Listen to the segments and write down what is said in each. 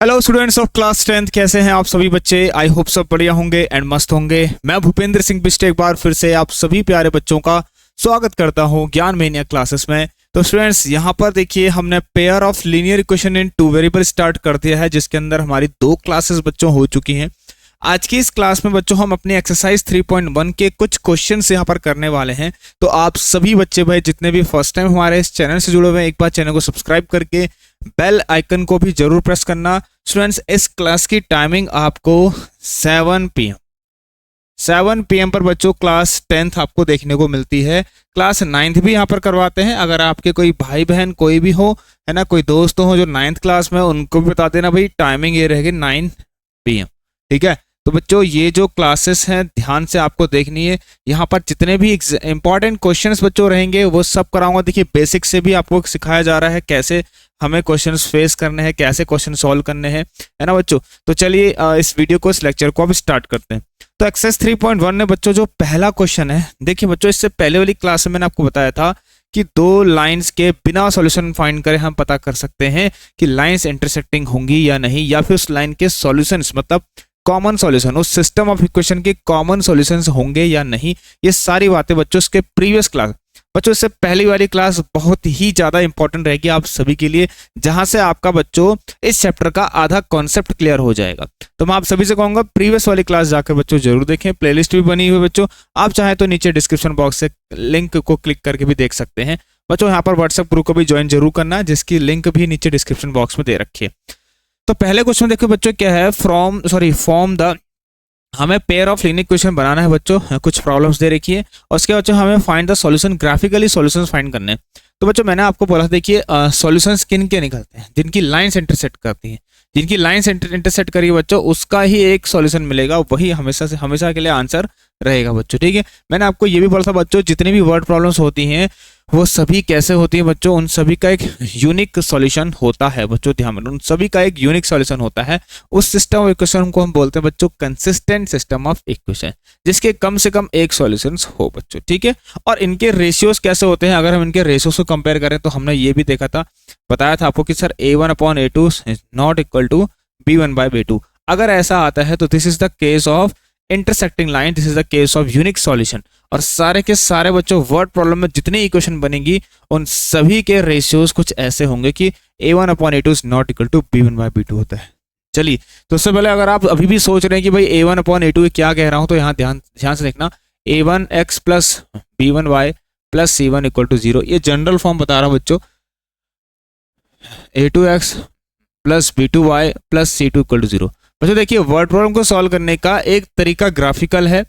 Hello students of class 10th, कैसे हैं आप सभी बच्चे। आई होप सब बढ़िया होंगे एंड मस्त होंगे। मैं भूपेंद्र सिंह बिष्ट एक बार फिर से आप सभी प्यारे बच्चों का स्वागत करता हूं ज्ञान मेनिया क्लासेस में। तो स्टूडेंट्स यहाँ पर देखिए हमने pair of linear equation in two variable start कर दिया है, जिसके अंदर हमारी 2 क्लासेस बच्चों हो चुकी हैं। आज की इस क्लास में बच्चों हम अपनी एक्सरसाइज 3.1 के कुछ क्वेश्चंस यहाँ पर करने वाले हैं। तो आप सभी बच्चे भाई जितने भी फर्स्ट टाइम हमारे इस चैनल से जुड़े हुए हैं, एक बार चैनल को सब्सक्राइब करके बेल आइकन को भी जरूर प्रेस करना। स्टूडेंट्स इस क्लास की टाइमिंग आपको 7 PM पर बच्चों क्लास 10th आपको देखने को मिलती है। क्लास 9th भी यहाँ पर करवाते हैं। अगर आपके कोई भाई बहन कोई भी हो, है ना, कोई दोस्त हो जो 9th क्लास में, उनको भी बता देना भाई टाइमिंग ये रहेगी 9 PM। ठीक है, तो बच्चों ये जो क्लासेस हैं ध्यान से आपको देखनी है। यहाँ पर जितने भी इंपॉर्टेंट क्वेश्चंस बच्चों रहेंगे वो सब कराऊंगा। देखिए बेसिक से भी आपको सिखाया जा रहा है कैसे हमें क्वेश्चंस फेस करने हैं, कैसे क्वेश्चन सॉल्व करने हैं, है ना बच्चों। तो चलिए इस वीडियो को, इस लेक्चर को अब स्टार्ट करते हैं। तो एक्सरसाइज 3.1 में बच्चों जो पहला क्वेश्चन है, देखिए बच्चों इससे पहले वाली क्लास में मैंने आपको बताया था कि 2 लाइंस के बिना सॉल्यूशन फाइंड करे हम पता कर सकते हैं कि लाइंस इंटरसेक्टिंग होंगी या नहीं, या फिर उस लाइन के सॉल्यूशंस मतलब कॉमन सॉल्यूशन, उस सिस्टम ऑफ इक्वेशन के कॉमन सॉल्यूशंस होंगे या नहीं। ये सारी बातें बच्चों इसके प्रीवियस क्लास, बच्चों इससे पहली वाली क्लास बहुत ही ज्यादा इंपॉर्टेंट रहेगी आप सभी के लिए, जहां से आपका बच्चों इस चैप्टर का आधा कॉन्सेप्ट क्लियर हो जाएगा। तो मैं आप सभी से कहूंगा प्रीवियस वाली क्लास जाकर बच्चों जरूर देखें। प्लेलिस्ट भी बनी हुई है बच्चों, आप चाहे तो नीचे डिस्क्रिप्शन बॉक्स से लिंक को क्लिक करके भी देख सकते हैं। बच्चों यहाँ पर व्हाट्सएप ग्रुप को भी ज्वाइन जरूर करना, जिसकी लिंक भी नीचे डिस्क्रिप्शन बॉक्स में दे रखी है। तो पहले क्वेश्चन देखो बच्चों क्या है, फॉर्म द, हमें पेयर ऑफ लीनियर इक्वेशन बनाना है बच्चों। कुछ प्रॉब्लम्स दे रखी है और उसके बच्चों हमें find the solution, graphically solutions find करने हैं। तो बच्चों मैंने आपको बोला देखिए सॉल्यूशंस किन के निकलते हैं, जिनकी लाइंस इंटरसेक्ट करती हैं। जिनकी लाइंस इंटरसेक्ट करिए बच्चों उसका ही एक सॉल्यूशन मिलेगा, वही हमेशा से हमेशा के लिए आंसर रहेगा बच्चों। ठीक है, मैंने आपको ये भी बोला था बच्चों जितनी भी वर्ड प्रॉब्लम्स होती हैं वो सभी कैसे होती है बच्चों, उन सभी का एक यूनिक सॉल्यूशन होता है बच्चों। ध्यान में, उन सभी का एक यूनिक सॉल्यूशन होता है। उस सिस्टम ऑफ इक्वेशन को हम बोलते हैं बच्चों कंसिस्टेंट सिस्टम ऑफ इक्वेशन, जिसके कम से कम एक सॉल्यूशन हो बच्चों। ठीक है, और इनके रेशियोज कैसे होते हैं, अगर हम इनके रेशियोज को कंपेयर करें तो हमने ये भी देखा था, बताया था आपको कि sir A1/A2 not equal to B1/B2। अगर ऐसा आता है तो this is the case of intersecting line, this is the case of unique solution. और सारे के सारे बच्चों वर्ड प्रॉब्लम में जितनी इक्वेशन बनेगी उन सभी के रेशियोज कुछ ऐसे होंगे कि A1/A2 is not equal to B1/B2 होता है। चलिए, तो उससे पहले अगर आप अभी भी सोच रहे हैं कि भाई A1/A2 क्या कह रहा हूं, तो यहाँ ध्यान से देखना, A1x plus B1y plus C1 equal to 0, ये जनरल फॉर्म बता रहा हूं बच्चों। A2x plus B2y plus C2 equal to 0। बच्चों देखिए वर्ड प्रॉब्लम को सॉल्व करने का एक तरीका ग्राफिकल है,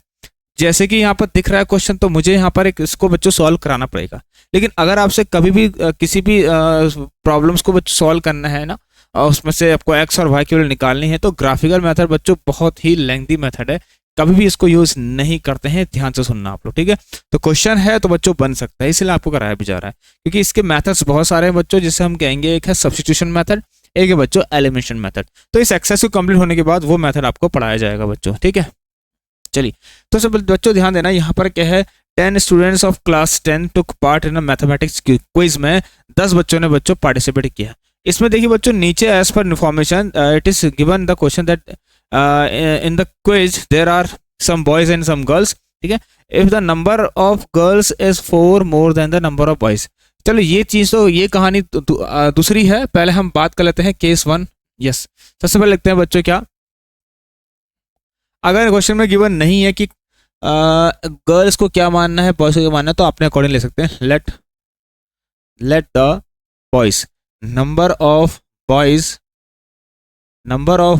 जैसे कि यहाँ पर दिख रहा है क्वेश्चन, तो मुझे यहाँ पर एक इसको बच्चों सॉल्व कराना पड़ेगा। लेकिन अगर आपसे कभी भी किसी भी प्रॉब्लम्स को बच्चों सॉल्व करना है ना, और उसमें से आपको एक्स और वाई की वैल्यू निकालनी है, तो ग्राफिकल मेथड बच्चों बहुत ही लेंथी मेथड है, कभी भी इसको यूज नहीं करते हैं। ध्यान से सुनना आप लोग, ठीक है। तो क्वेश्चन है तो बच्चों बन सकता है, इसलिए आपको कराया भी जा रहा है, क्योंकि इसके मेथड्स बहुत सारे हैं बच्चों, जिसे हम कहेंगे एक है सब्स्टिट्यूशन मेथड, एक है बच्चों एलिमिनेशन मेथड। तो इस एक्सरसाइज को कंप्लीट होने के बाद वो मेथड आपको पढ़ाया जाएगा बच्चों, ठीक है। चलिए, तो सब बच्चों ध्यान देना, यहाँ पर क्या है, 10 students of class 10 took part in mathematics quiz में 10 बच्चों ने बच्चों पार्टिसिपेट किया। इसमें देखिए बच्चों नीचे एज पर information it is given the question that in the quiz there are some boys and some girls. ठीक है, if the number of girls is 4 more than the number of boys. चलो ये चीज तो, ये कहानी दूसरी है, पहले हम बात कर लेते हैं केस 1। यस, सबसे पहले लिखते हैं बच्चों क्या, अगर क्वेश्चन में गिवन नहीं है कि गर्ल्स को क्या मानना है, बॉयज को क्या मानना है, तो अपने अकॉर्डिंग ले सकते हैं। Let the boys, number of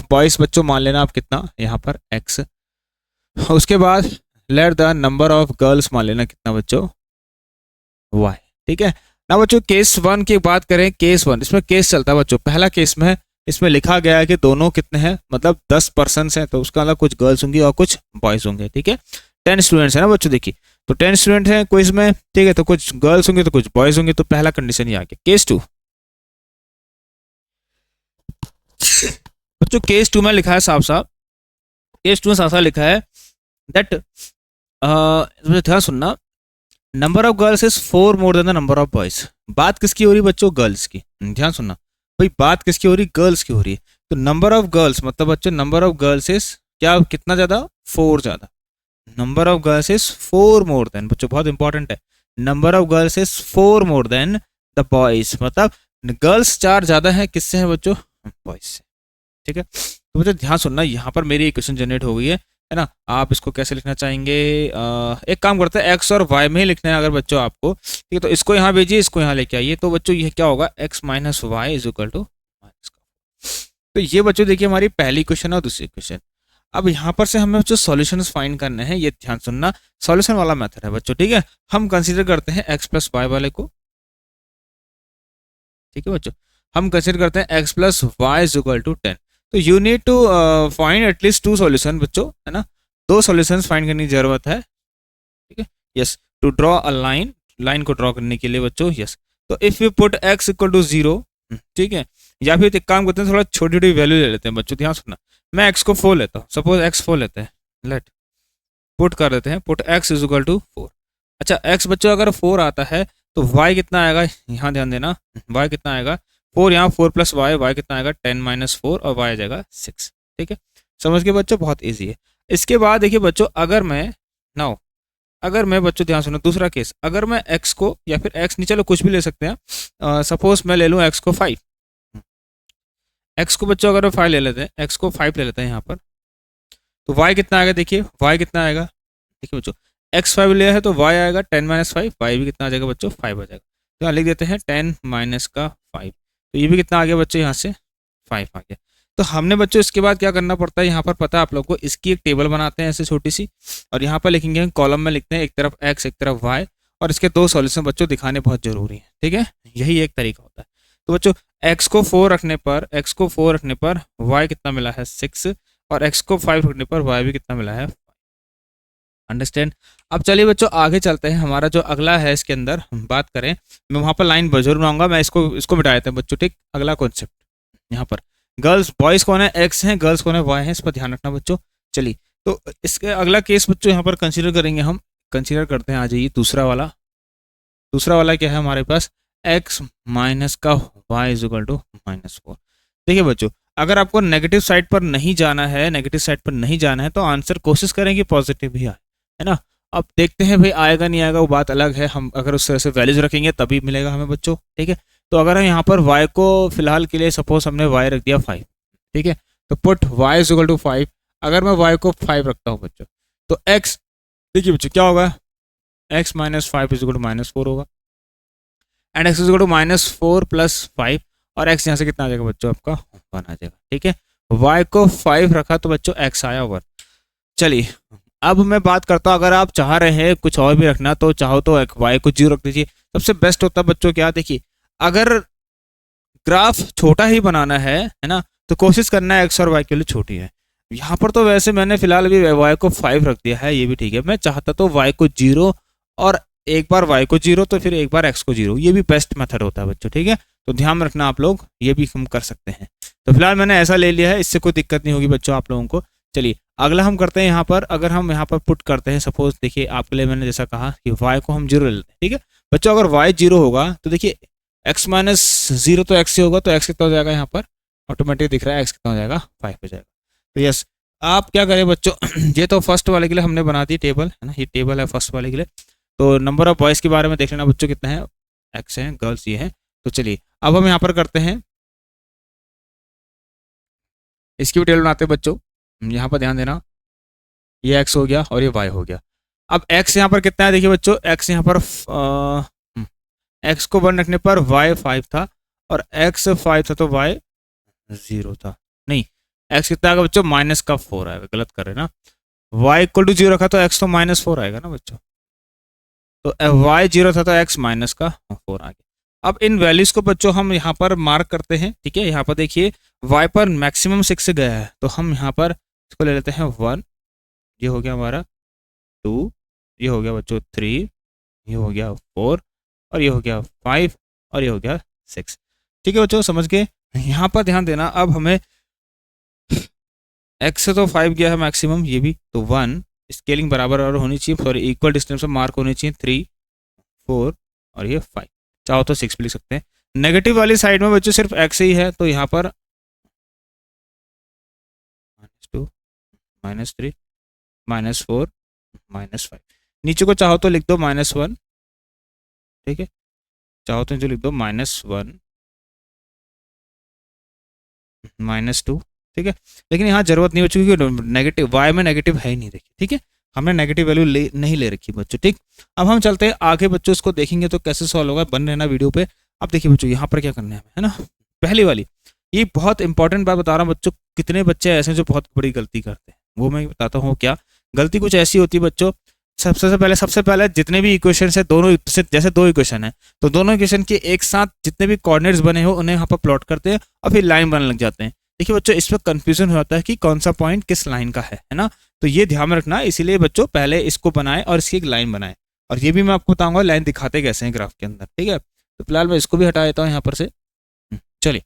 boys बच्चों मान लेना आप कितना, यहाँ पर x। उसके बाद let the number of girls मान लेना कितना बच्चों, y। ठीक है ना बच्चों, केस 1 की बात करें, केस 1 इसमें केस चलता है बच्चों, पहला केस में इसमें लिखा गया है कि दोनों कितने हैं, मतलब 10 पर्सन्स हैं, तो उसका मतलब कुछ गर्ल्स होंगी और कुछ बॉयज होंगे। ठीक है, 10 स्टूडेंट्स है ना बच्चों, देखिए तो 10 स्टूडेंट हैं क्विज में, ठीक है, तो कुछ गर्ल्स होंगे तो कुछ बॉयज होंगे, तो पहला कंडीशन ये आ गया। केस 2 बच्चों, केस 2 में लिखा है साफ साफ, केस 2 में साफ साफ लिखा है दैट, ध्यान सुनना, number of girls is 4 more than the number of boys. बात किसकी हो रही है बच्चों, गर्ल्स की। ध्यान सुनना भाई, बात किसकी हो रही, गर्ल्स की हो रही है। तो नंबर ऑफ गर्ल्स मतलब बच्चों नंबर ऑफ गर्ल्स इज क्या, कितना ज़्यादा, 4 ज़्यादा। Number of girls is 4 more then, बच्चों बहुत इंपॉर्टेंट है, number of girls is 4 more than the boys, मतलब गर्ल्स 4 ज़्यादा है किससे है बच्चों, बॉयज से। ठीक है, तो बच्चों ध्यान सुनना, यहाँ पर मेरी इक्वेशन जनरेट हो गई है ना। आप इसको कैसे लिखना चाहेंगे, एक काम करते हैं एक्स और वाई में ही लिखना है अगर बच्चों आपको, ठीक है। तो इसको यहाँ भेजिए, इसको यहाँ लेके आइए, तो बच्चों ये क्या होगा, x minus y is equal to minus का। तो ये बच्चों देखिए हमारी पहली क्वेश्चन और दूसरी क्वेश्चन। अब यहाँ पर से हमें बच्चों सॉल्यूशंस फाइंड करने हैं, ये ध्यान सुनना, सॉल्यूशन वाला मेथड है बच्चों, ठीक है। हम कंसीडर करते हैं एक्स प्लस वाई वाले को, ठीक है बच्चों, हम कंसीडर करते हैं x plus y is equal to 10। तो you need to find at least 2 solution बच्चों, है ना, 2 सॉल्यूशंस फाइंड करने की जरूरत है, ठीक है। Yes, to draw a line, line को ड्रॉ करने के लिए बच्चों, यस। तो if you put x equal to 0, ठीक है, या फिर एक काम करते हैं थोड़ा छोटी छोटी वैल्यू ले लेते हैं बच्चों, ध्यान सुनना, मैं एक्स को 4 लेता हूँ, सपोज एक्स 4 लेते हैं, लेट पुट कर देते हैं, put x is equal to 4। अच्छा एक्स बच्चों अगर 4 आता है तो वाई कितना आएगा, यहाँ ध्यान देना, वाई कितना आएगा 4, यहाँ 4 प्लस वाई, वाई कितना आएगा 10 माइनस 4 और वाई आ जाएगा 6, ठीक है। समझ गए बच्चों, बहुत ईजी है। इसके बाद देखिए बच्चों, अगर मैं नाउ, अगर मैं बच्चों ध्यान सुनो दूसरा केस, अगर मैं x को या फिर x नहीं, चलो कुछ भी ले सकते हैं, सपोज मैं ले लूँ x को 5, x को बच्चों अगर 5 ले लेते हैं, x को 5 ले लेते हैं यहाँ पर, तो y कितना आएगा, देखिए y कितना आएगा, देखिए बच्चों x 5 लिया है तो y आएगा 10 माइनस 5, y भी कितना आ जाएगा बच्चों 5 आ जाएगा। तो यहाँ लिख देते हैं 10 माइनस का 5, तो ये भी कितना आ गया बच्चों, यहाँ से 5 आ गया। तो हमने बच्चों इसके बाद क्या करना पड़ता है, यहाँ पर पता है आप लोगों को, इसकी एक टेबल बनाते हैं ऐसे छोटी सी, और यहाँ पर लिखेंगे कॉलम में लिखते हैं एक तरफ x एक तरफ y, और इसके 2 सॉल्यूशन बच्चों दिखाने बहुत जरूरी है, ठीक है, यही एक तरीका होता है। तो बच्चों x को 4 रखने पर, x को 4 रखने पर y कितना मिला है 6, और x को 5 रखने पर y भी कितना मिला है, अंडरस्टैंड। अब चलिए बच्चों आगे चलते हैं, हमारा जो अगला है इसके अंदर हम बात करें, मैं वहाँ पर लाइन जरूर बनाऊंगा, मैं इसको इसको मिटा देते हैं बच्चों, ठीक। अगला कॉन्सेप्ट यहाँ पर, गर्ल्स बॉयज कौन है, एक्स हैं, गर्ल्स कौन है, वाई है, इस पर ध्यान रखना बच्चों। चलिए तो इसके अगला केस बच्चों यहाँ पर कंसीडर करेंगे हम, कंसीडर करते हैं, आ जाइए दूसरा वाला। दूसरा वाला क्या है हमारे पास, एक्स माइनस का y is equal to minus 4। देखिए बच्चों अगर आपको नेगेटिव साइड पर नहीं जाना है, नेगेटिव साइड पर नहीं जाना है, तो आंसर कोशिश करें कि पॉजिटिव ही आए, है ना। अब देखते हैं भाई आएगा नहीं आएगा वो बात अलग है, हम अगर उस तरह से वैल्यूज रखेंगे तभी मिलेगा हमें बच्चों, ठीक है। तो अगर हम यहाँ पर y को फिलहाल के लिए सपोज हमने y रख दिया 5, ठीक है, तो put y is equal to 5, अगर मैं y को 5 रखता हूँ बच्चों, तो x देखिए बच्चों क्या होगा, x minus 5 is equal to minus 4 होगा, and x is equal to minus 4 plus 5, और x यहाँ से कितना आ जाएगा बच्चों आपका 1 आ जाएगा, ठीक है। y को 5 रखा तो बच्चों x आया 1। चलिए अब मैं बात करता हूँ, अगर आप चाह रहे हैं कुछ और भी रखना तो चाहो तो y को 0 रख दीजिए, सबसे बेस्ट होता है बच्चों क्या, देखिए अगर ग्राफ छोटा ही बनाना है ना, तो कोशिश करना है x और y के लिए छोटी है। यहाँ पर तो वैसे मैंने फिलहाल अभी y को 5 रख दिया है, ये भी ठीक है, मैं चाहता तो y को 0 और एक बार y को 0 तो फिर एक बार x को 0, ये भी बेस्ट मेथड होता है बच्चों, ठीक है। तो ध्यान रखना आप लोग, ये भी हम कर सकते हैं। तो फिलहाल मैंने ऐसा ले लिया है, इससे कोई दिक्कत नहीं होगी बच्चों आप लोगों को। चलिए अगला हम करते हैं यहाँ पर, अगर हम यहाँ पर पुट करते हैं, सपोज देखिए आपके लिए मैंने जैसा कहा कि y को हम 0 ले लेते हैं, ठीक है बच्चों। अगर y 0 होगा तो देखिए x माइनस 0 तो x ही होगा, तो x कितना हो जाएगा, यहाँ पर ऑटोमेटिक दिख रहा है x कितना हो जाएगा 5 हो जाएगा। तो यस आप क्या करें बच्चों ये तो फर्स्ट वाले के लिए हमने बना दी टेबल, है ना, ये टेबल है फर्स्ट वाले के लिए। तो नंबर ऑफ बॉयज़ के बारे में देख लेना बच्चों कितना है, x है, गर्ल्स ये है। तो चलिए अब हम यहाँ पर करते हैं, इसकी भी टेबल बनाते हैं बच्चों, यहाँ पर ध्यान देना, ये x हो गया और ये y हो गया। अब x यहाँ पर कितना है, देखिए बच्चों x यहाँ पर x को 1 रखने पर y 5 था, और x 5 था तो y 0 था, नहीं x कितना आएगा बच्चों माइनस का 4 आएगा, गलत कर रहे हैं ना, y इक्वल टू 0 रखा तो x तो माइनस 4 आएगा ना बच्चों, तो y 0 था तो x माइनस का 4 आ गया। अब इन वैल्यूज को बच्चों हम यहाँ पर मार्क करते हैं, ठीक है। यहाँ पर देखिए y पर मैक्सिमम 6 से गया है, तो हम यहाँ पर इसको ले लेते हैं 1, ये हो गया हमारा 2, ये हो गया बच्चों 3, ये हो गया 4, और ये हो गया 5, और ये हो गया 6, ठीक है बच्चों समझ गए। यहाँ पर ध्यान देना, अब हमें x से तो 5 गया है मैक्सिमम, ये भी तो 1 स्केलिंग बराबर और होनी चाहिए, सॉरी इक्वल डिस्टेंस में मार्क होनी चाहिए 3, 4 और ये 5, चाहो तो 6 भी लिख सकते हैं। नेगेटिव वाली साइड में बच्चों सिर्फ x ही है, तो यहाँ पर -3 -4 -5। नीचे को चाहो तो लिख दो -1, ठीक है, चाहो तो नीचे लिख दो -1 -2, ठीक है। लेकिन यहाँ जरूरत नहीं हो चुकी क्योंकि नेगेटिव y में नेगेटिव है ही नहीं, देखिए, ठीक है, हमने नेगेटिव वैल्यू नहीं ले रखी बच्चों, ठीक। अब हम चलते हैं आगे बच्चों, इसको देखेंगे तो कैसे सॉल्व होगा, बन रहना वीडियो पे। अब देखिए बच्चों यहाँ पर क्या करना है, है ना, पहली वाली, ये बहुत इंपॉर्टेंट बात बता रहा हूँ बच्चों। कितने बच्चे ऐसे जो बहुत बड़ी गलती करते हैं, वो मैं बताता हूँ। क्या गलती कुछ ऐसी होती है बच्चों, सबसे पहले जितने भी इक्वेशन है, दोनों जैसे दो इक्वेशन है, तो दोनों इक्वेशन के एक साथ जितने भी कोऑर्डिनेट्स बने हो उन्हें यहाँ पर प्लॉट करते हैं और फिर लाइन बनने लग जाते हैं। देखिए बच्चों, इसमें कंफ्यूजन हो जाता है कि कौन सा पॉइंट किस लाइन का है ना, तो ये ध्यान में रखना। इसीलिए बच्चों पहले इसको बनाए और इसकी एक लाइन बनाए, और ये भी मैं आपको बताऊंगा लाइन दिखाते कैसे हैं ग्राफ के अंदर, ठीक है। तो फिलहाल मैं इसको भी हटा देता हूँ यहाँ पर से। चलिए,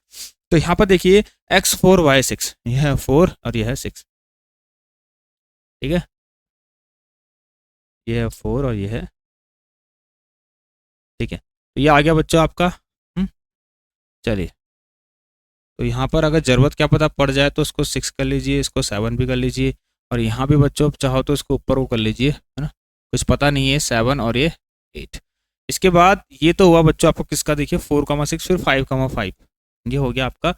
तो यहाँ पर देखिए x4 y6, यह है 4 और यह है 6, ठीक है, ये है 4 और ये है, ठीक है। तो ये आ गया बच्चों आपका। चलिए, तो यहाँ पर अगर ज़रूरत क्या पता पड़ जाए तो इसको 6 कर लीजिए, इसको 7 भी कर लीजिए, और यहाँ भी बच्चों चाहो तो इसको ऊपर को कर लीजिए, है ना, कुछ पता नहीं है, 7 और ये 8। इसके बाद ये तो हुआ बच्चों आपको किसका, देखिए 4,6, फिर 5,5, ये हो गया आपका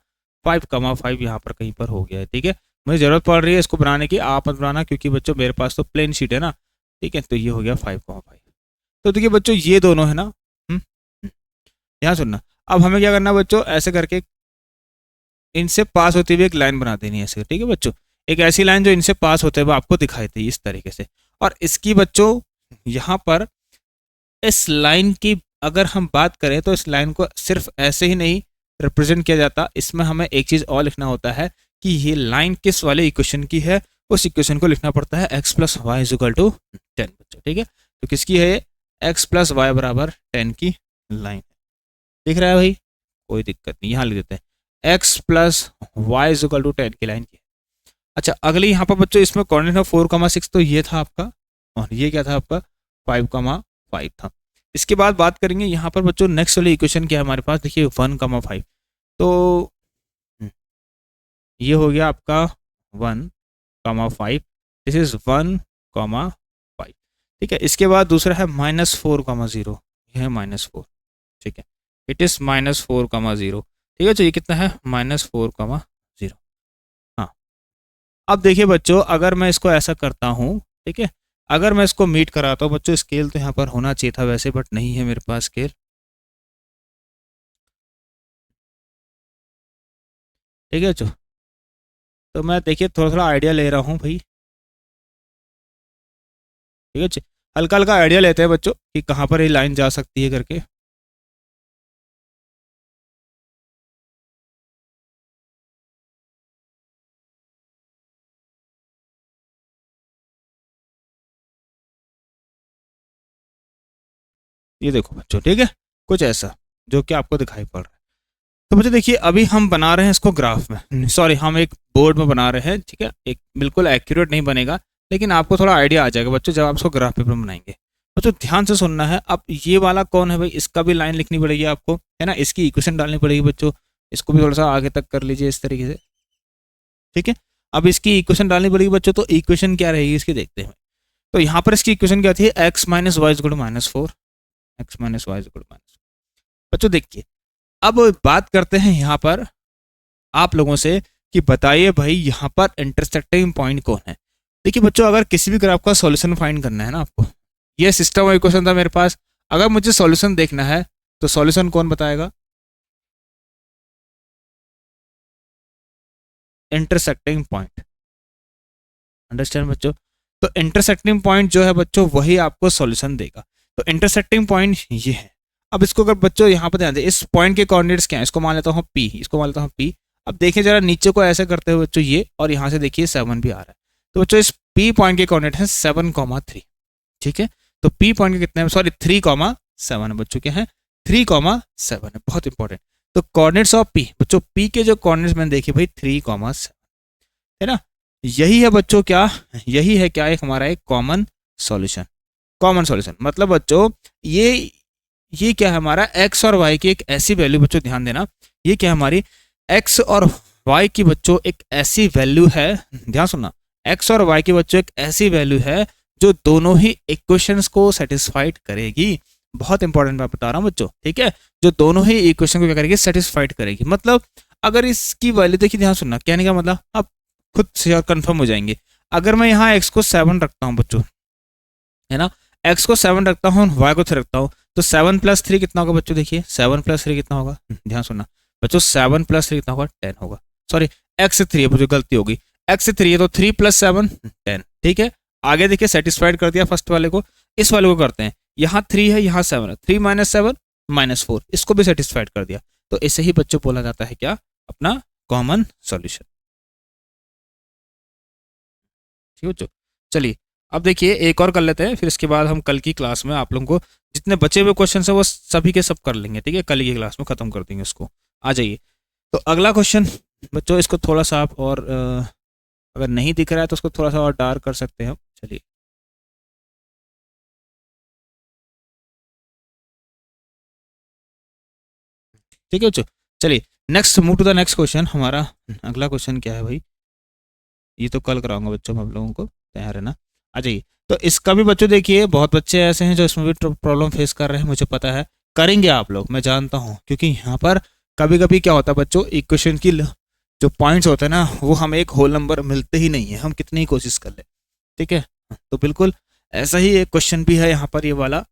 5,5 यहाँ पर कहीं पर हो गया है, ठीक है। मुझे ज़रूरत पड़ रही है इसको बनाने की, आप मत बनाना क्योंकि बच्चों मेरे पास तो प्लेन शीट है ना, ठीक है। तो ये हो गया 5,5। तो देखिए बच्चों ये दोनों है ना, यहाँ सुनना। अब हमें क्या करना बच्चों, ऐसे करके इनसे पास होती हुई एक लाइन बना देनी है ऐसे, ठीक है बच्चों, एक ऐसी लाइन जो इनसे पास होते हुए आपको दिखाई दे इस तरीके से। और इसकी बच्चों यहाँ पर इस लाइन की अगर हम बात करें तो इस लाइन को सिर्फ ऐसे ही नहीं रिप्रेजेंट किया जाता, इसमें हमें एक चीज और लिखना होता है कि ये लाइन किस वाले इक्वेशन की है, उस इक्वेशन को लिखना पड़ता है x + y = 10 बच्चों, ठीक है। तो किसकी है, x + y = 10 की लाइन है, दिख रहा है भाई, कोई दिक्कत नहीं, यहाँ लिख देते हैं x + y = 10 की लाइन की। अच्छा, अगली यहाँ पर बच्चों इसमें कोऑर्डिनेट है 4,6, तो ये था आपका, और ये क्या था आपका 5,5 था। इसके बाद बात करेंगे यहाँ पर बच्चों नेक्स्ट वाली इक्वेशन क्या है हमारे पास, देखिए 1,5, तो ये हो गया आपका 1,5, दिस इज 1,5, ठीक है। इसके बाद दूसरा है -4,0, ये है -4, ठीक है, इट इज -4,0, ठीक है। तो ये कितना है, -4,0। हाँ, अब देखिए बच्चों अगर मैं इसको ऐसा करता हूँ, ठीक है, अगर मैं इसको मीट कराता हूँ बच्चों, स्केल तो यहाँ पर होना चाहिए था वैसे, बट नहीं है मेरे पास स्केल, ठीक है बच्चों। तो मैं देखिए थोड़ा थोड़ा आइडिया ले रहा हूँ भाई, ठीक है, हल्का हल्का आइडिया लेते हैं बच्चों कि कहाँ पर ये लाइन जा सकती है करके। ये देखो बच्चों, ठीक है, कुछ ऐसा जो कि आपको दिखाई पड़ रहा है। तो बच्चों देखिए अभी हम बना रहे हैं इसको ग्राफ में, सॉरी हम एक बोर्ड में बना रहे हैं, ठीक है, एक बिल्कुल एक्यूरेट नहीं बनेगा, लेकिन आपको थोड़ा आइडिया आ जाएगा बच्चों जब आप इसको ग्राफ पेपर में बनाएंगे। बच्चों ध्यान से सुनना है। अब ये वाला कौन है भाई, इसका भी लाइन लिखनी पड़ेगी आपको, है ना, इसकी इक्वेशन डालनी पड़ेगी बच्चों, इसको भी थोड़ा सा आगे तक कर लीजिए इस तरीके से, ठीक है। अब इसकी इक्वेशन डालनी पड़ेगी बच्चों, तो इक्वेशन क्या रहेगी इसकी देखते हैं। तो यहाँ पर इसकी इक्वेशन क्या थी, x - y = -4, x - y = -4। बच्चों देखिए अब बात करते हैं यहाँ पर आप लोगों से कि बताइए भाई यहाँ पर इंटरसेक्टिंग पॉइंट कौन है। देखिए बच्चों अगर किसी भी ग्राफ का सॉल्यूशन फाइंड करना है ना आपको, ये सिस्टम और इक्वेशन था मेरे पास, अगर मुझे सॉल्यूशन देखना है तो सॉल्यूशन कौन बताएगा, इंटरसेक्टिंग पॉइंट, अंडरस्टैंड बच्चों। तो इंटरसेक्टिंग पॉइंट जो है बच्चों वही आपको सॉल्यूशन देगा। तो इंटरसेक्टिंग पॉइंट ये है। अब इसको अगर बच्चों यहाँ पर ध्यान दें, इस पॉइंट के कोऑर्डिनेट्स क्या है, इसको मान लेता हूँ P, इसको मान लेता हूँ P। अब देखिए जरा नीचे को ऐसे करते हुए बच्चों ये, और यहाँ से देखिए 7 भी आ रहा है, तो बच्चों इस P पॉइंट के कोऑर्डिनेट है 7,3, ठीक है। तो P पॉइंट के कितने हैं, सॉरी 3,7 है बच्चों, क्या है 3,7 है, बहुत इंपॉर्टेंट। तो कोऑर्डिनेट्स ऑफ P बच्चों, P के जो कोऑर्डिनेट्स मैंने देखे भाई 3,7, है ना, यही है बच्चों क्या, यही है क्या, एक हमारा एक कॉमन सॉल्यूशन। कॉमन सॉल्यूशन मतलब बच्चों ये क्या है हमारा x और y की एक ऐसी वैल्यू, बच्चों ध्यान देना, ये क्या हमारी x और y की बच्चों एक ऐसी वैल्यू है, ध्यान सुनना, एक्स और वाई की बच्चों एक ऐसी वैल्यू है जो दोनों ही इक्वेशंस को सेटिस्फाइड करेगी। बहुत इंपॉर्टेंट बात बता रहा हूँ बच्चों, ठीक है, जो दोनों ही इक्वेशन को क्या करेगी, सेटिस्फाइड करेगी। मतलब अगर इसकी वैल्यू देखिए, ध्यान सुनना, कहने का मतलब आप खुद से कंफर्म हो जाएंगे। अगर मैं यहाँ एक्स को 7 रखता हूँ बच्चों, है ना, एक्स को 7 रखता हूँ, वाई को 3 रखता हूँ, तो 7 + 3 कितना होगा बच्चों, देखिए 7 + 3 कितना होगा, ध्यान सुनना बच्चों, 7 + 3 कितना होगा, 10 होगा। सॉरी, एक्स से 3 है मुझे गलती होगी, एक्स से 3 है तो 3 + 7 10, ठीक है। आगे देखिए सेटिस्फाइड कर दिया फर्स्ट वाले को, इस वाले को करते हैं, यहाँ 3 है यहाँ 7 है, 3 - 7 -4, इसको भी सेटिस्फाइड कर दिया। तो इसे ही बच्चों बोला जाता है क्या, अपना कॉमन सॉल्यूशन। ठीक है बच्चों, चलिए अब देखिए एक और कर लेते हैं, फिर इसके बाद हम कल की क्लास में आप लोगों को जितने बचे हुए क्वेश्चन है वो सभी के सब कर लेंगे, ठीक है, कल की क्लास में खत्म कर देंगे उसको। आ जाइए, तो अगला क्वेश्चन बच्चों, इसको थोड़ा सा आप और अगर नहीं दिख रहा है तो उसको थोड़ा सा और डार्क कर सकते हैं हम। चलिए, ठीक है बच्चों, चलिए next, move to the next question. हमारा अगला क्वेश्चन क्या है भाई, ये तो कल कराऊंगा बच्चों, हम लोगों को तैयार है ना। आ जाइए, तो इसका भी बच्चों देखिए, बहुत बच्चे ऐसे हैं जो इसमें भी प्रॉब्लम फेस कर रहे हैं, मुझे पता है करेंगे आप लोग, मैं जानता हूँ, क्योंकि यहाँ पर कभी कभी क्या होता है बच्चों, इक्वेशन की जो पॉइंट्स होते हैं ना, वो हमें एक होल नंबर मिलते ही नहीं है, हम कितनी ही कोशिश कर ले, ठीक है। तो बिल्कुल ऐसा ही एक क्वेश्चन भी है यहाँ पर, ये वाला।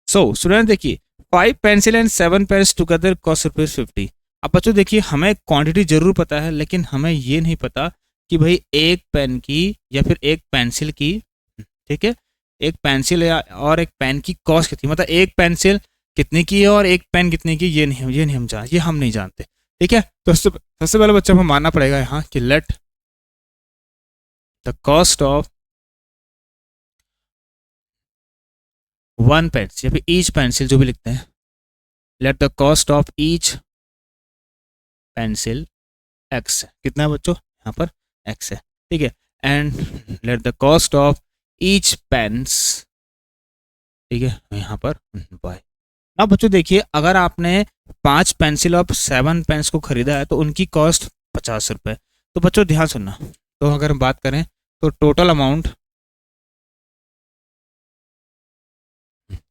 सो स्टूडेंट देखिए, 5 pencil and 7 pens together cost ₹50। अब बच्चों देखिए, हमें क्वांटिटी जरूर पता है, लेकिन हमें ये नहीं पता कि भाई एक पेन की या फिर एक पेंसिल की, ठीक है, एक पेंसिल या और एक पेन की कॉस्ट कितनी, मतलब एक पेंसिल कितने की है और एक पेन कितने की, ये हम नहीं जानते, ठीक है। तो सबसे पहले बच्चों हमें मानना पड़ेगा यहाँ कि let the cost of one pencil या फिर ईच पेंसिल, जो भी लिखते हैं, let the cost of each pencil x, कितना है बच्चों यहाँ पर, एक्स है, ठीक है। And let the cost of each pens, ठीक है, यहाँ पर वाई। अब बच्चों देखिए, अगर आपने 5 पेंसिल और 7 पेन्स को खरीदा है तो उनकी कॉस्ट ₹50। तो बच्चों ध्यान सुनना, तो अगर हम बात करें तो टोटल अमाउंट,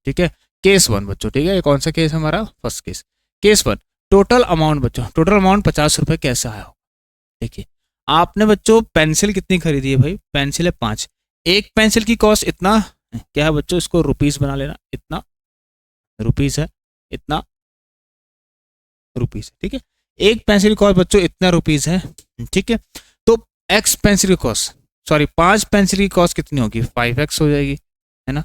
ठीक है, केस 1 बच्चों, ठीक है, ये कौन सा केस है हमारा, first case, case 1, total amount बच्चों, टोटल अमाउंट ₹50 कैसे आया हो। देखिए, आपने बच्चों पेंसिल कितनी खरीदी है भाई, पेंसिल है 5, एक पेंसिल की कॉस्ट इतना क्या है बच्चों, इसको रुपीस बना लेना, इतना रुपीस है, इतना रुपीस है, ठीक है, एक पेंसिल की कॉस्ट बच्चों इतना रुपीस है, ठीक है। तो एक्स पेंसिल की कॉस्ट, सॉरी 5 पेंसिल की कॉस्ट कितनी होगी, 5x हो जाएगी, है ना।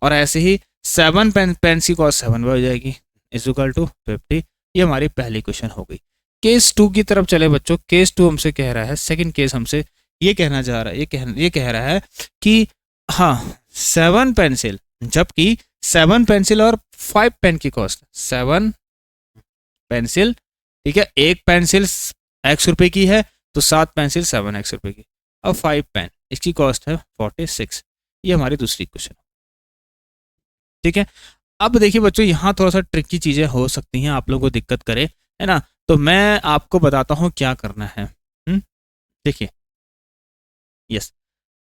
और ऐसे ही 7 पेन की कॉस्ट 7 हो जाएगी, इक्वल टू 50। ये हमारी पहली क्वेश्चन हो गई। केस 2 की तरफ चले बच्चों, केस 2 हमसे कह रहा है, सेकंड केस हमसे ये कहना चाह रहा है, ये कह रहा है कि हाँ 7 पेंसिल, जबकि 7 पेंसिल और 5 पेन की कॉस्ट, 7 पेंसिल, ठीक है, एक पेंसिल ₹X की है तो 7 पेंसिल 7x की, और 5 पेन इसकी कॉस्ट है 46। ये हमारी दूसरी क्वेश्चन, ठीक है। अब देखिए बच्चों, यहाँ थोड़ा सा ट्रिकी चीजें हो सकती हैं, आप लोगों को दिक्कत करे, है ना, तो मैं आपको बताता हूँ क्या करना है। देखिए, यस,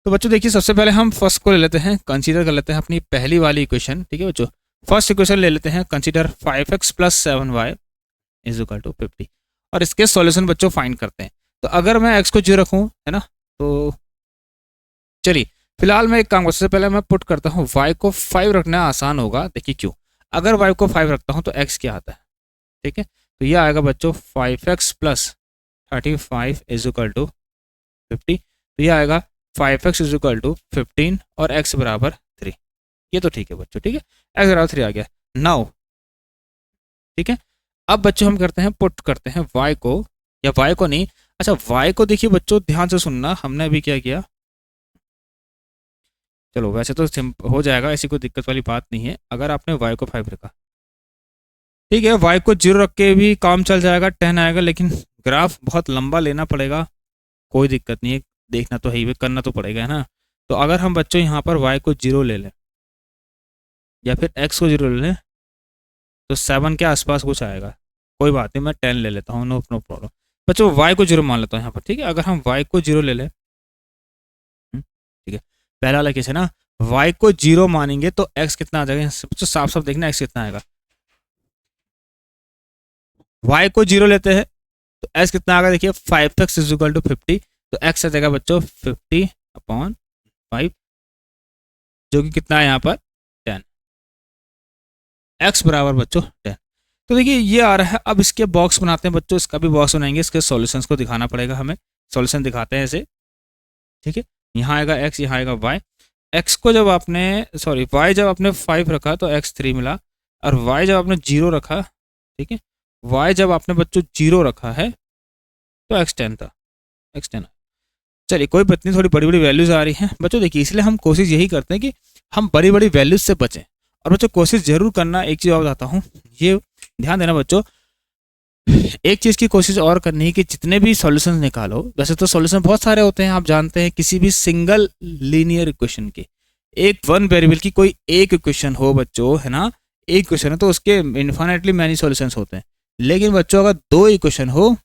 तो बच्चों देखिए, सबसे पहले हम फर्स्ट को ले लेते हैं, कंसीडर कर लेते हैं अपनी पहली वाली इक्वेशन, ठीक है बच्चों। फर्स्ट इक्वेशन ले लेते हैं, कंसीडर 5x + 7y = 50, और इसके सॉल्यूशन बच्चों फाइंड करते हैं। तो अगर मैं x को 0 रखूं, है ना, तो चलिए फिलहाल मैं एक काम करता हूं, सबसे पहले मैं पुट करता हूँ y को 5 रखना आसान होगा। देखिए क्यों, अगर y को 5 रखता हूँ तो x क्या आता है, ठीक है, तो ये आएगा बच्चों 5x + 35 = 50, तो ये आएगा 5x = 15 और x = 3। ये तो ठीक है बच्चों, ठीक है, x = 3 आ गया नाउ, ठीक है। अब बच्चों हम करते हैं, पुट करते हैं y को, या y को नहीं, अच्छा y को देखिए बच्चों ध्यान से सुनना, हमने अभी क्या किया, चलो वैसे तो हो जाएगा, ऐसी कोई दिक्कत वाली बात नहीं है। अगर आपने y को 5 रखा, ठीक है, y को 0 रख के भी काम चल जाएगा, 10 आएगा, लेकिन ग्राफ बहुत लंबा लेना पड़ेगा, कोई दिक्कत नहीं है, देखना तो है ही, करना तो पड़ेगा, है ना। तो अगर हम बच्चों यहाँ पर y को 0 ले लें या फिर x को 0 ले लें, तो 7 के आसपास कुछ आएगा। कोई बात नहीं, मैं 10 ले लेता हूँ, नो नो प्रॉब्लम। बच्चों y को 0 मान लेता हूँ यहाँ पर, ठीक है। अगर हम y को 0 ले लें, ठीक है, पहला वाला केस है ना, y को 0 मानेंगे तो x कितना आ जाएगा। बच्चों साफ साफ देखना x कितना आएगा। y को 0 लेते हैं तो x कितना आएगा, देखिए 5x इज इक्वल टू 50, तो x आ जाएगा बच्चों 50/5, जो कि कितना है यहाँ पर 10, x बराबर बच्चों 10। तो देखिए ये आ रहा है। अब इसके बॉक्स बनाते हैं बच्चों, इसका भी बॉक्स बनाएंगे, इसके सॉल्यूशंस को दिखाना पड़ेगा हमें। सॉल्यूशन दिखाते हैं ऐसे, ठीक है। यहाँ आएगा x, यहाँ आएगा y। x को जब आपने सॉरी y जब आपने 5 रखा तो x 3 मिला, और y जब आपने 0 रखा, ठीक है, y जब आपने बच्चों 0 रखा है तो x 10 था, x 10। चलिए कोई बात नहीं, थोड़ी बड़ी बड़ी वैल्यूज आ रही हैं बच्चों। देखिए इसलिए हम कोशिश यही करते हैं कि हम बड़ी बड़ी वैल्यूज से बचें। और बच्चों कोशिश जरूर करना, एक चीज़ और बताता हूँ, ये ध्यान देना बच्चों, एक चीज़ की कोशिश और करनी है कि जितने भी सॉल्यूशन निकालो, वैसे तो सॉल्यूशन बहुत सारे होते हैं, आप जानते हैं, किसी भी सिंगल लीनियर इक्वेशन के, एक वन वेरिएबल की कोई एक इक्वेशन हो बच्चों, है ना, एक इक्वेशन है तो उसके इन्फिनिटली मैनी सॉल्यूशंस होते हैं। लेकिन बच्चों अगर दो इक्वेशन हो,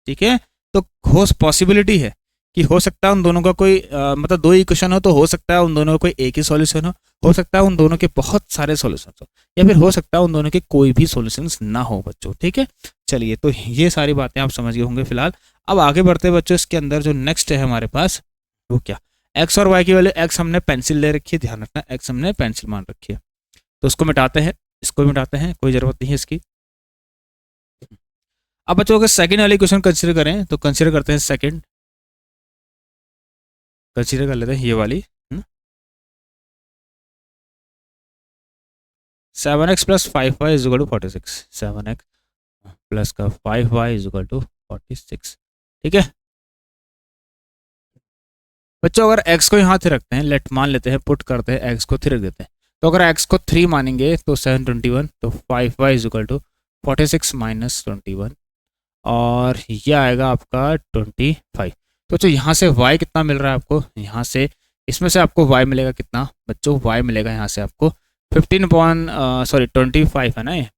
ठीक है, तो हो पॉसिबिलिटी है कि हो सकता है उन दोनों का कोई मतलब दो इक्वेशन हो तो हो सकता है उन दोनों का कोई एक ही सॉल्यूशन हो सकता है उन दोनों के बहुत सारे सॉल्यूशंस हो, या फिर हो सकता है उन दोनों के कोई भी सॉल्यूशंस ना हो बच्चों, ठीक है। चलिए तो ये सारी बातें आप समझ गए होंगे फिलहाल। अब आगे बढ़ते हैं बच्चों, इसके अंदर जो नेक्स्ट है हमारे पास वो क्या, एक्स और वाई की वैल्यू, एक्स हमने पेंसिल ले रखी है, ध्यान रखना एक्स हमने पेंसिल मान रखी है, तो उसको मिटाते हैं, इसको भी मिटाते हैं, कोई जरूरत नहीं है इसकी। अब बच्चों अगर सेकंड वाली क्वेश्चन कंसीडर करें तो कंसीडर करते हैं सेकंड, कंसीडर कर लेते हैं ये वाली, 7x plus 5y is equal to 46, 7x plus का 5y इज इक्वल टू 46, ठीक है। बच्चों अगर x को यहाँ 3 रखते हैं, लेट मान लेते हैं, पुट करते हैं, x को 3 रख देते हैं, तो अगर x को 3 मानेंगे तो 721, तो 5y is equal to 46 minus 21, और ये आएगा आपका 25। तो जो यहाँ से y कितना मिल रहा है आपको, यहाँ से इसमें से आपको y मिलेगा कितना बच्चों, y मिलेगा यहाँ से आपको 25 है ना ये,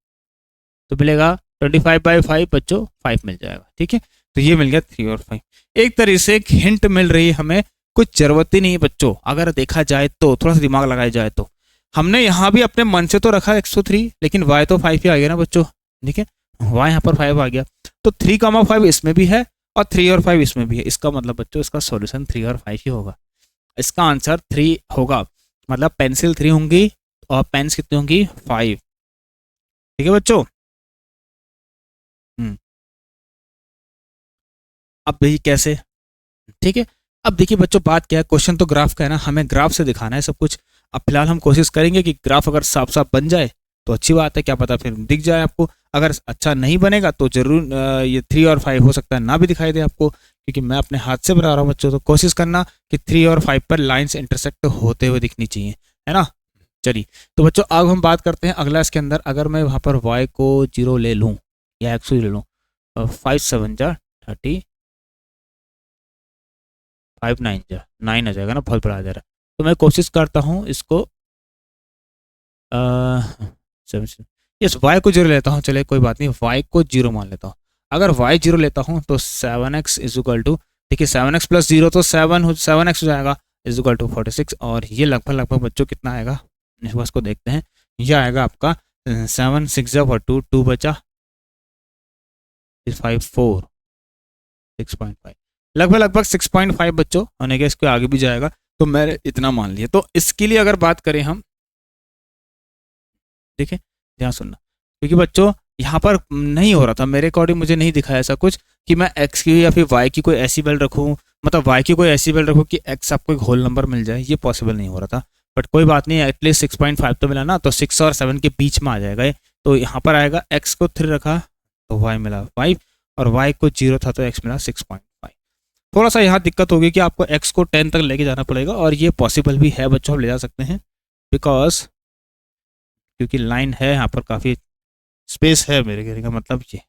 तो मिलेगा 25/5 बच्चों 5 मिल जाएगा, ठीक है। तो ये मिल गया 3 और 5। एक तरीके से एक हिंट मिल रही है हमें, कुछ जरूरत ही नहीं है बच्चों, अगर देखा जाए तो थोड़ा सा दिमाग लगाया जाए तो। हमने यहाँ भी अपने मन से तो रखा 103, लेकिन y तो 5 ही आ गया ना बच्चों, ठीक है, y यहाँ पर 5 आ गया, तो 3,5 इसमें भी है और 3 और 5 इसमें भी है। इसका मतलब बच्चों इसका सॉल्यूशन 3 और 5 ही होगा, इसका आंसर 3 होगा, मतलब पेंसिल 3 होंगी और पेन्स कितनी होंगी 5, ठीक है बच्चों। अब देखिए कैसे, ठीक है। अब देखिए बच्चों बात क्या है, क्वेश्चन तो ग्राफ का है ना, हमें ग्राफ से दिखाना है सब कुछ। अब फिलहाल हम कोशिश करेंगे कि ग्राफ अगर साफ साफ बन जाए तो अच्छी बात है, क्या पता फिर दिख जाए आपको। अगर अच्छा नहीं बनेगा तो जरूर ये 3 और 5 हो सकता है ना भी दिखाई दे आपको, क्योंकि मैं अपने हाथ से बना रहा हूँ बच्चों। तो कोशिश करना कि 3 और 5 पर लाइन्स इंटरसेक्ट होते हुए दिखनी चाहिए, है ना। चलिए तो बच्चों अब हम बात करते हैं अगला, इसके अंदर अगर मैं वहाँ पर y को 0 ले लूँ या x ले लूँ, 5 7 जा 30, 5 9 जा 9 आ जाएगा ना, बहुत बड़ा आ जा रहा है। तो मैं कोशिश करता हूँ इसको यस y को 0 लेता हूँ, चले कोई बात नहीं, y को 0 मान लेता हूँ। अगर y 0 लेता हूँ तो 7x इज इक्वल टू, देखिए 7x प्लस 0 तो 7x हो जाएगा इज इक्वल टू 46, और ये लगभग लगभग बच्चों कितना आएगा, इस बात को देखते हैं, ये आएगा आपका 7 6 2 2 बचा 5 4 6.5, लगभग लगभग 6.5 बच्चों होने के, इसको आगे भी जाएगा, तो मैंने इतना मान लिया। तो इसके लिए अगर बात करें हम, देखिए ध्यान सुनना, क्योंकि बच्चों यहाँ पर नहीं हो रहा था मेरे अकॉर्डिंग, मुझे नहीं दिखाया ऐसा कुछ कि मैं x की या फिर y की कोई ऐसी वैल्यू रखूँ, मतलब y की कोई ऐसी वैल्यू रखूँ कि x आपको एक होल नंबर मिल जाए, ये पॉसिबल नहीं हो रहा था। बट कोई बात नहीं, एटलीस्ट 6.5 तो मिला ना, तो 6 और 7 के बीच में आ जाएगा ये। तो यहाँ पर आएगा x को 3 रखा तो y मिला 5, और y को 0 था तो x मिला 6.5। थोड़ा सा यहाँ दिक्कत होगी कि आपको x को 10 तक लेके जाना पड़ेगा, और ये पॉसिबल भी है बच्चों, हम ले जा सकते हैं, बिकॉज क्योंकि लाइन है यहाँ पर, काफ़ी स्पेस है, मेरे कहने का मतलब ये,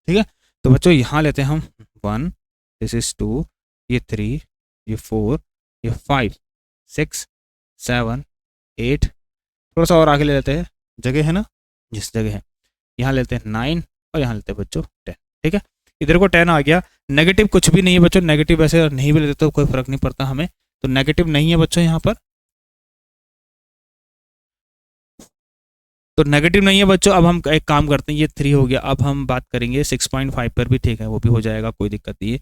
ठीक है। तो बच्चों यहाँ लेते हैं हम 1, दिस इज 2, ये 3, ये 4, ये 5 6 7 8, थोड़ा सा और आगे ले लेते हैं, जगह है ना, जिस जगह है यहाँ लेते हैं 9 और यहाँ लेते हैं बच्चों 10। ठीक है, इधर को 10 आ गया। नेगेटिव कुछ भी नहीं है बच्चों, नेगेटिव ऐसे नहीं भी लेते तो कोई फर्क नहीं पड़ता हमें, तो नेगेटिव नहीं है बच्चों यहाँ पर, तो नेगेटिव नहीं है बच्चों। अब हम एक काम करते हैं, ये 3 हो गया, अब हम बात करेंगे 6.5 पर भी, ठीक है वो भी हो जाएगा, कोई दिक्कत नहीं है।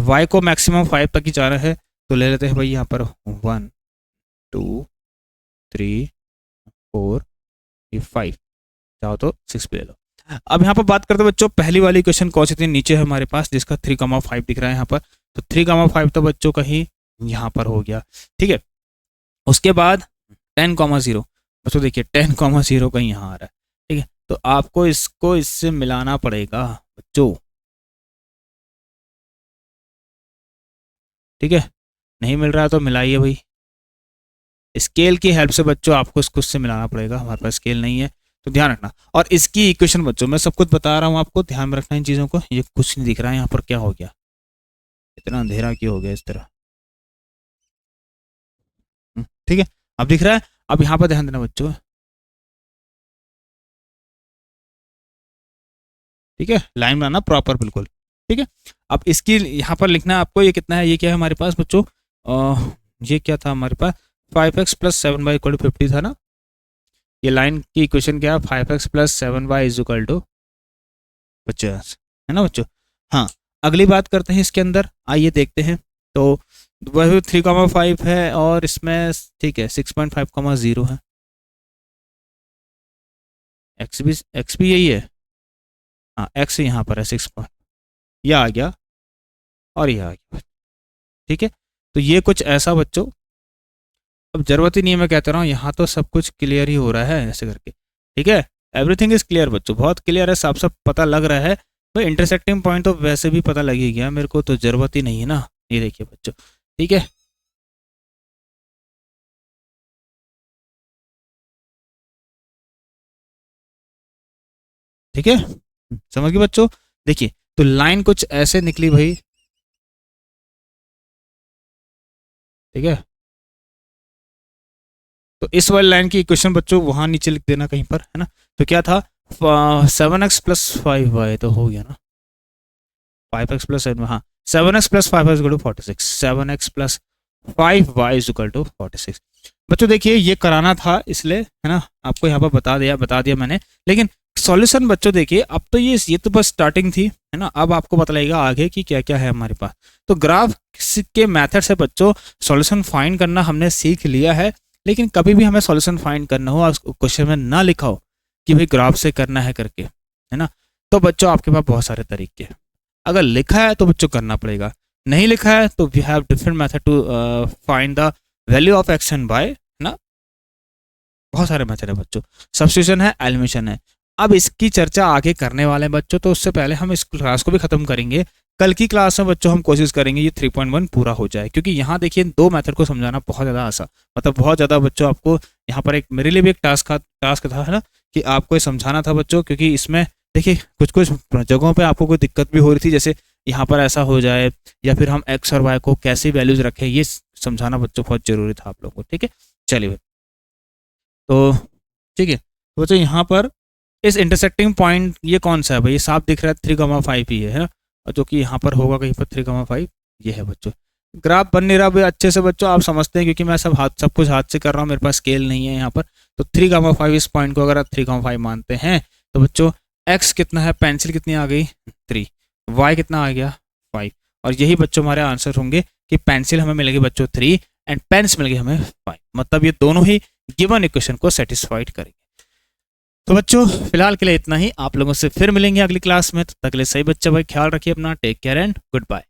वाई को मैक्सिमम 5 तक ही जाना है, तो ले लेते हैं भाई यहाँ पर 1 2 3 4 5, चाहो तो 6 भी ले लो। अब यहाँ पर बात करते हैं बच्चों, पहली वाली इक्वेशन कौन सी थी, नीचे है हमारे पास, जिसका 3,5 दिख रहा है यहाँ पर, तो 3,5 तो बच्चों कहीं यहाँ पर हो गया। ठीक है, उसके बाद 10,0 बच्चों देखिए 10,0 कहीं यहाँ आ रहा है। ठीक है, तो आपको इसको इससे मिलाना पड़ेगा बच्चों। ठीक है, नहीं मिल रहा है तो मिलाइए भाई, स्केल की हेल्प से बच्चों आपको इसको इससे मिलाना पड़ेगा, हमारे पास स्केल नहीं है तो ध्यान रखना। और इसकी इक्वेशन बच्चों मैं सब कुछ बता रहा हूँ आपको, ध्यान में रखना इन चीज़ों को। ये कुछ नहीं दिख रहा है यहाँ पर, क्या हो गया, इतना अंधेरा क्यों हो गया इस तरह। ठीक है, अब दिख रहा है। अब यहाँ पर ध्यान देना बच्चों, ठीक है, लाइन बनाना प्रॉपर बिल्कुल। ठीक है, अब इसकी यहाँ पर लिखना है आपको, ये कितना है, ये क्या है हमारे पास बच्चों, ये क्या था हमारे पास, 5x + 7y = 50 था ना। ये लाइन की इक्वेशन क्या है, 5x + 7y = 50 है ना बच्चों। हाँ, अगली बात करते हैं इसके अंदर, आइए देखते हैं। तो वह 3,5 है और इसमें ठीक है 6.5,0 है, एक्स भी यही है, हाँ एक्स यहाँ पर है 6 यह आ गया और यह आ गया। ठीक है, तो ये कुछ ऐसा बच्चों, अब जरूरत ही नहीं है मैं कहता रहा हूँ, यहाँ तो सब कुछ क्लियर ही हो रहा है ऐसे करके। ठीक है, एवरीथिंग इज क्लियर बच्चों, बहुत क्लियर है, साफ साफ पता लग रहा है। तो इंटरसेक्टिंग पॉइंट तो वैसे भी पता लग ही गया मेरे को, तो जरूरत ही नहीं है ना। ये देखिए बच्चों, ठीक है, ठीक है, समझ गए बच्चों। देखिए तो लाइन कुछ ऐसे निकली भाई, ठीक है, तो इस वाली लाइन की इक्वेशन बच्चों वहां नीचे लिख देना कहीं पर, है ना। तो क्या था, 7x + 5y तो हो गया ना, 5x + 7, हाँ 7x + 5y = 46, 7x + 5y = 46। बच्चों देखिए ये कराना था इसलिए, है ना, आपको यहाँ पर बता दिया मैंने। लेकिन सॉल्यूशन बच्चों देखिए, अब तो ये तो बस स्टार्टिंग थी, है ना, अब आपको पता लगेगा आगे की क्या क्या है हमारे पास। तो ग्राफ के मेथड से बच्चों सॉल्यूशन फाइंड करना हमने सीख लिया है, लेकिन कभी भी हमें सॉल्यूशन फाइंड करना हो, क्वेश्चन में ना लिखा हो कि भाई ग्राफ से करना है करके, है ना, तो बच्चों आपके पास बहुत सारे तरीके हैं। अगर लिखा है तो बच्चों करना पड़ेगा, नहीं लिखा है तो we have different method to find the value of x and y, है ना, बहुत सारे मेथड है बच्चों, सब्स्टिट्यूशन है, एलिमिनेशन है। अब इसकी चर्चा आगे करने वाले हैं बच्चों, तो उससे पहले हम इस क्लास को भी खत्म करेंगे। कल की क्लास में बच्चों हम कोशिश करेंगे ये 3.1 पूरा हो जाए, क्योंकि यहाँ देखिए 2 मेथड को समझाना बहुत ज़्यादा आसान, मतलब बहुत ज़्यादा बच्चों आपको यहाँ पर एक मेरे लिए भी एक टास्क था, है ना, कि आपको ये समझाना था बच्चों, क्योंकि इसमें देखिए कुछ कुछ जगहों पे आपको कोई दिक्कत भी हो रही थी, जैसे यहाँ पर ऐसा हो जाए, या फिर हम एक्स और वाई को कैसी वैल्यूज रखें, ये समझाना बच्चों बहुत जरूरी था आप लोगों को। ठीक है, चलिए तो ठीक है, तो बच्चों यहाँ पर इस इंटरसेक्टिंग पॉइंट ये कौन सा है भाई, ये साफ दिख रहा है 3,5 ही है ना, और जो कि यहाँ पर होगा कहीं पर 3,5 ये है बच्चों। ग्राफ बन नहीं रहा भाई अच्छे से बच्चों, आप समझते हैं, क्योंकि मैं सब कुछ हाथ से कर रहा हूँ, मेरे पास स्केल नहीं है यहाँ पर। तो 3,5 इस पॉइंट को अगर आप 3,5 मानते हैं तो बच्चों एक्स कितना है, पेंसिल कितनी आ गई 3, वाई कितना आ गया 5, और यही बच्चों हमारे आंसर होंगे कि पेंसिल हमें मिलेगी बच्चों 3 एंड पेन्स मिलेगी हमें 5, मतलब ये दोनों ही गिवन इक्वेशन को सेटिस्फाइड करेंगे। तो बच्चों फिलहाल के लिए इतना ही, आप लोगों से फिर मिलेंगे अगली क्लास में, तब तक के लिए सही बच्चा भाई ख्याल रखिए अपना, take care and good bye.